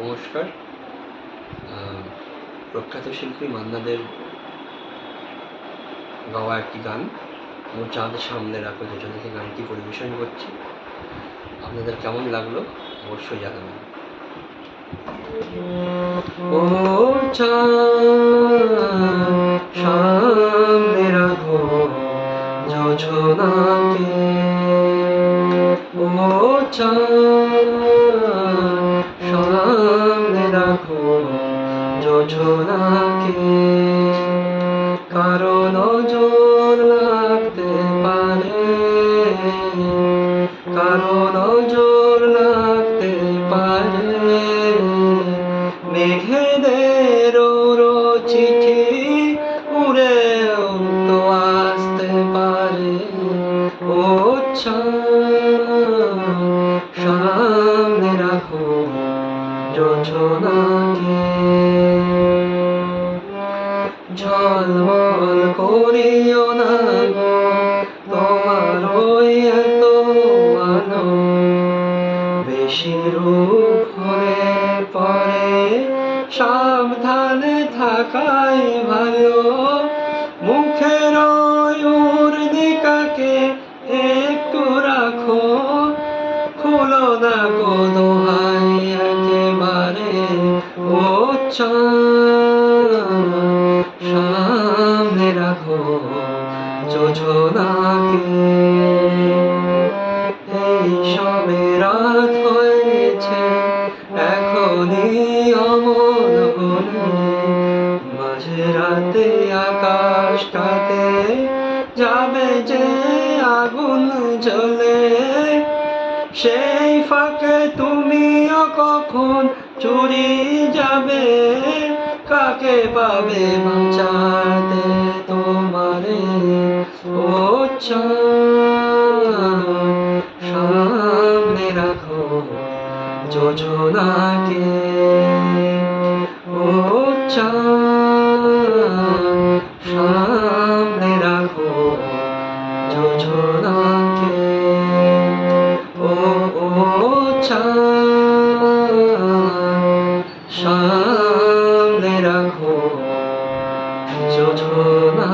নমস্কার। প্রখ্যাত শিল্পী মান্না দের গাওয়া একটি গান ও চাঁদ সামনে রাখো যেটা থেকে গানটি পরিবেশন করছি। আপনাদের কেমন লাগলো অবশ্যই জানাবেন। ও চাঁদ সামনে রাখো যোজনাকে, ও চাঁদ সামনে রাখো যোজনাকে, কারো নজর লাগতে পারে, কারো নজর লাগতে পারে, মেঘেদের চিঠি উড়েও তো আসতে পারে। ও চাঁদ সামনে রাখো যোজনাকে, ঝলমল করিও না গো তোমার ওই এত আলো, বেশি রূপ হলে পরে সাবধানে থাকাই ভালো। মুখের উর্দিকাকে একটু রাখো, খুলো না গো দোহাই একেবারে। ও চাঁদ সামনে রাখো যোজনাকে, এই সবে রাত হয়েছে এখনই অমন হলে, মাঝে রাতে আকাশটাতে যাবে যে আগুন জ্বলে, সেই ফাঁকে তুমিও কখন চুরি যাবে, কাকে পাবে বাঁচাতে তোমারে। ও চাঁদ সামনে রাখো যোজনাকে, ও চাঁদ সামনে রাখো যোজনাকে, ও চাঁদ সামনে রাখো যোজনা।